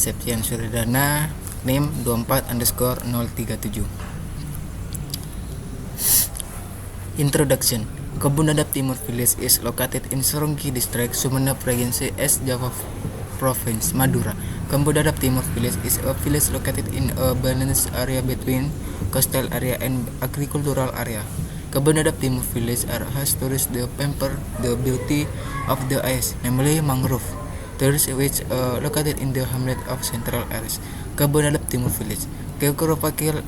Septian Suryadana, NIM 24_037. Introduction. Kebun Dadap Timur Village is located in Sorongki District, Sumeneb Regency, East Java Province, Madura. Kebun Dadap Timur Village is a village located in a balanced area between coastal area and agricultural area. Kebun Dadap Timur Village has tourists that pamper the beauty of the ice, namely mangrove. Tourists which located in the hamlet of Central Aires. Kebun Dadap Timur Village. Geographical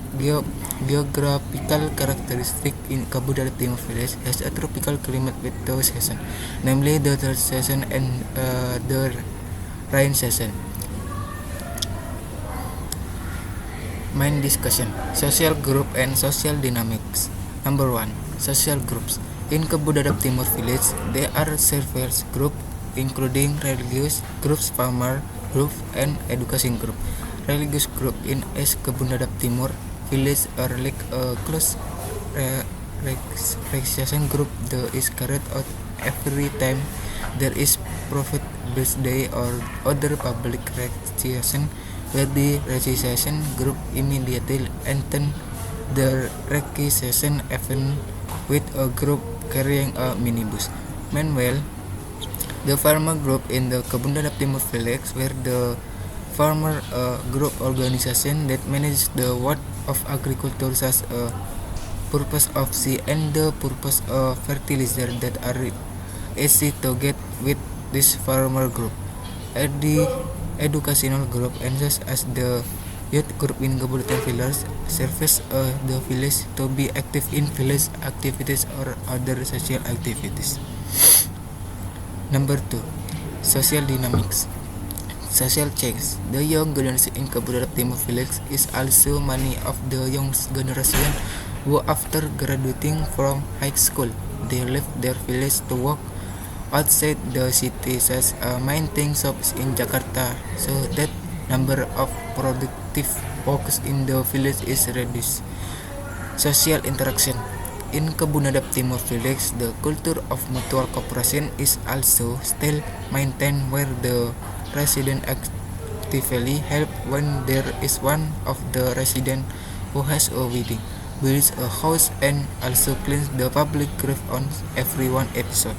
characteristic in Kebun Dadap Timur Village has a tropical climate with two seasons, namely the drought season and the rain season. Main discussion: social group and social dynamics. Number 1. Social groups. In Kebun Dadap Timur Village, there are several groups including religious groups, farmer group, and education group. Religious group in East Kebun Dadap Timur Village are like a close recreation group that is carried out every time there is prophet birthday or other public recreation, where the recreation group immediately attend the recreation event with a group carrying a minibus. Meanwhile, the farmer group in the Kebun Dadap Timur Village were the farmer group organization that manages the work of agriculture, such a purpose of sea and the purpose of fertilizer that are easy to get with this farmer group. The educational group and such as the youth group in Kebun Dadap Village serves the village to be active in village activities or other social activities. Number 2. Social dynamics. Social change. The young generation in Kebun Dadap Timur Village is also many of the young generation who, after graduating from high school, they left their village to work outside the city, such as maintaining shops in Jakarta, so that number of productive workers in the village is reduced. Social interaction. In Kebun Dadap Timur Village, the culture of mutual cooperation is also still maintained, where the residents actively help when there is one of the residents who has a wedding, builds a house, and also cleans the public grave on every one episode.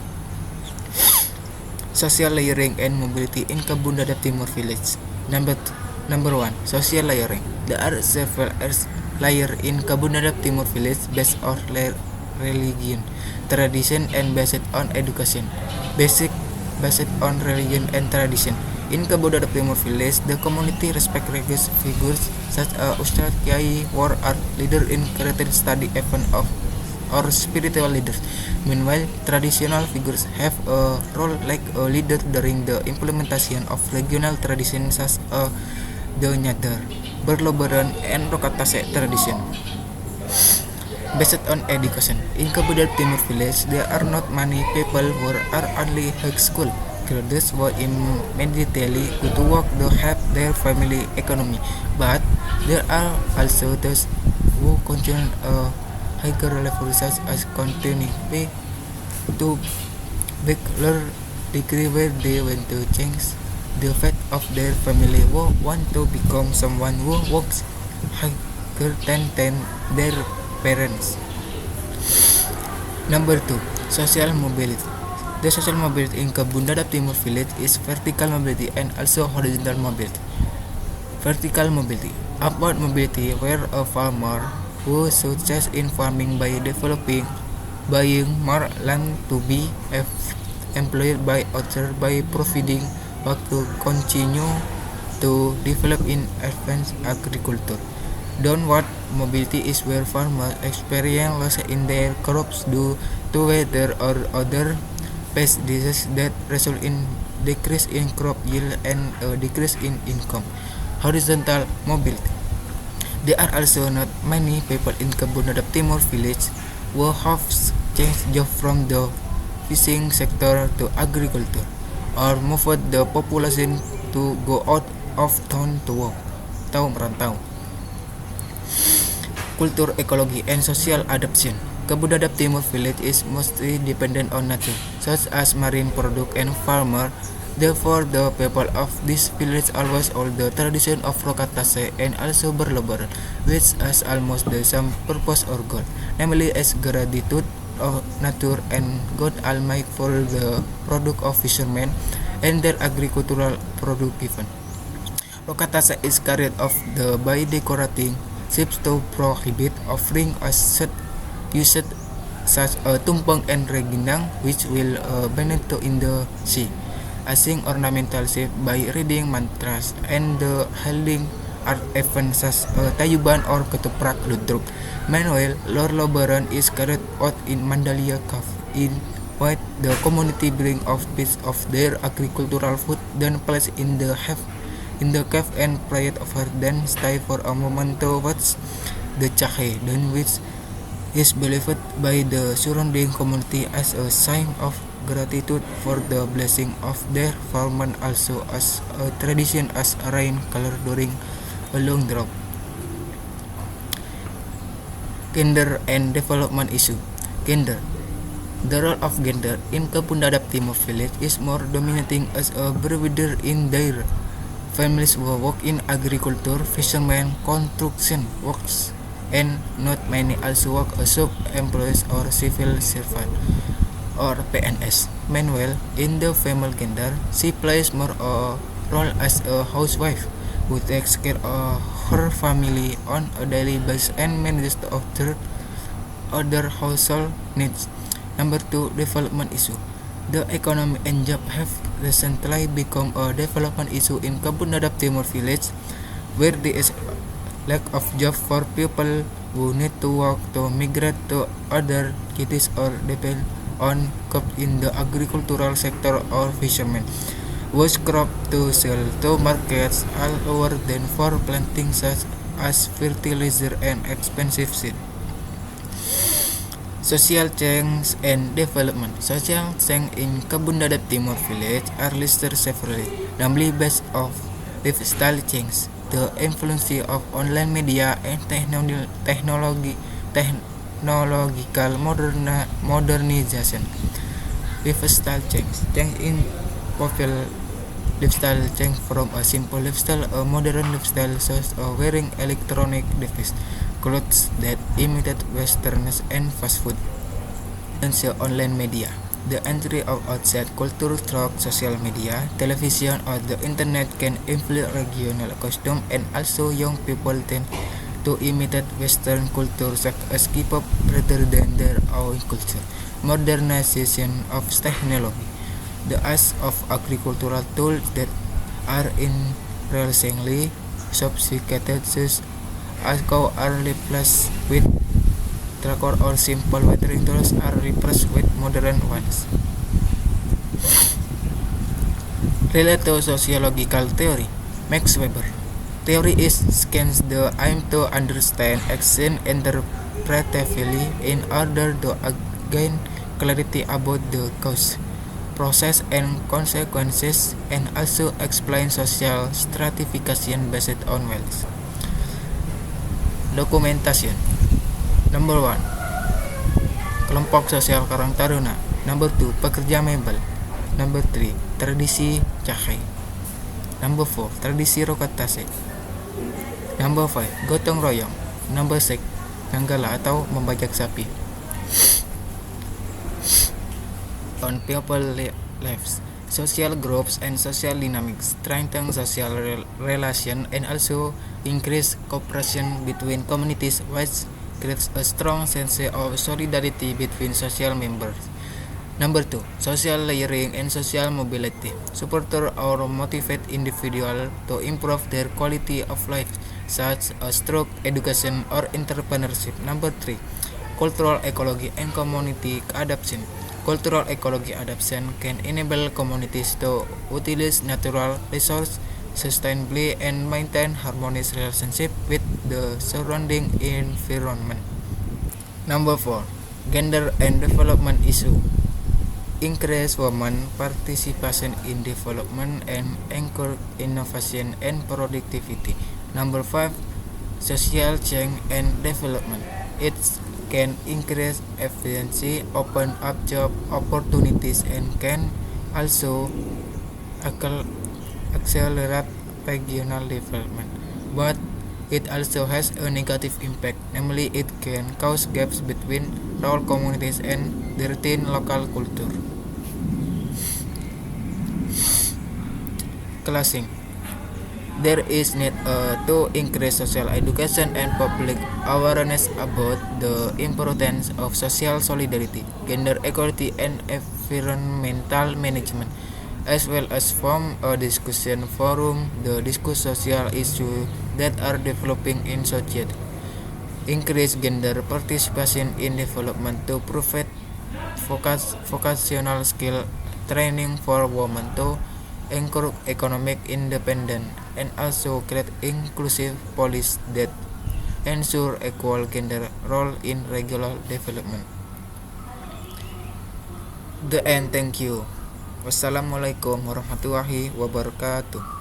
Social layering and mobility in Kebun Dadap Timur Village. Number 1. Social layering. There are several layers in Kebun Dadap Timur Village based on religion, tradition, and based on education. Based on religion and tradition. In Kebun Dadap Timur Village, the community respect religious figures such as Ustadz, Kiai, war art leader in creative study event of or spiritual leaders. Meanwhile, traditional figures have a role like a leader during the implementation of regional traditions such as the Nyadar, Berlobaran, and Rokatase tradition. Based on education, in Kebun Dadap Timur Village, there are not many people who are only high school graduates who immediately go to work to help their family economy, but there are also those who continue a higher level, such as continuing to bachelor degree, where they want to change the fate of their family, who want to become someone who works higher than their parents. Number 2. Social mobility. The social mobility in Kebun Dadap Timur Village is vertical mobility and also horizontal mobility. Vertical mobility. Upward mobility, where a farmer who succeeds in farming by buying more land to be employed by others by providing work to continue to develop in advanced agriculture. Downward mobility is where farmers experience loss in their crops due to weather or other pest diseases that result in decrease in crop yield and a decrease in income. Horizontal mobility. There are also not many people in Kebun Dadap Timur Village who have changed job from the fishing sector to agriculture, or moved the population to go out of town to work atau merantau. Culture, ecology, and social adaptation. Kebun Dadap Timur Village is mostly dependent on nature, such as marine product and farmer Therefore, the people of this village always hold the tradition of Rokatase and also berlebaran, which has almost the same purpose or goal, namely as gratitude of nature and God Almighty for the product of fishermen and their agricultural product given. Rokatase is carried off by decorating ships to prohibit offering as set used such a tumpeng and reginang which will bend in the sea. Asing ornamental shape by reading mantras and the holding art events such tayuban or ketoprak ludruk. Meanwhile, Lord Lobaran is carried out in Mandalia Cave in which the community bring of piece of their agricultural food then place in the cave and pray over then stay for a moment to watch the chahe then which is believed by the surrounding community as a sign of gratitude for the blessing of their farmland, also as a tradition as a rain color during a long drought. Gender and development issue. Gender. The role of gender in Kapundadap Timor village is more dominating as a breadwinner in their families who work in agriculture, fishermen, construction works, and not many also work as employees or civil servant or PNS. Meanwhile, in the female gender, she plays more a role as a housewife who takes care of her family on a daily basis and manages other household needs. Number 2, development issue. The economy and job have recently become a development issue in Kapundadap Timor village, where there is lack of job for people who need to work to migrate to other cities or depend on crops in the agricultural sector or fishermen whose crop to sell to markets all over than for planting such as fertilizer and expensive seed. Social change and development. Social change in Kapundadap Timor village are listed severally, namely based of lifestyle change, the influence of online media and technological modernization. Lifestyle change in popular lifestyle change from a simple lifestyle a modern lifestyle such as wearing electronic device, clothes that imitate westerns and fast food, and online media. The entry of outside culture through social media, television, or the internet can influence regional custom, and also young people tend to imitate Western culture such as K-pop rather than their own culture. Modernization of technology. The use of agricultural tools that are increasingly sophisticated such as cow are replaced with tractor or simple watering tools are replaced with modern ones. Related to sociological theory, Max Weber. Theory is scans the aim to understand action interpretively in order to gain clarity about the cause, process, and consequences, and also explain social stratification based on wealth. Documentation. Number 1, kelompok sosial Karang Taruna. Number 2, pekerja mebel. Number 3, tradisi Cahai. Number 4, tradisi Rokatase. Number 5, gotong royong. Number 6, nanggala atau membajak sapi. On people lives, social groups and social dynamics strengthen social relation and also increase cooperation between communities, which creates a strong sense of solidarity between social members. Number 2, social layering and social mobility support or motivate individuals to improve their quality of life, such as through education or entrepreneurship. Number 3, cultural ecology and community adaptation. Cultural ecology adaptation can enable communities to utilize natural resources sustainably and maintain harmonious relationship with the surrounding environment. Number 4, gender and development issue. Increase women participation in development and encourage innovation and productivity. Number 5, social change and development. It can increase efficiency, open up job opportunities, and can also accelerate regional development, but it also has a negative impact, namely it can cause gaps between rural communities and their local culture. Classing. There is need to increase social education and public awareness about the importance of social solidarity, gender equality, and environmental management, as well as form a discussion forum to discuss social issues that are developing in society. Increase gender participation in development to provide vocational skill training for women to encourage economic independence and also create inclusive policies that ensure equal gender role in regular development. The end. Thank you. Wassalamualaikum warahmatullahi wabarakatuh.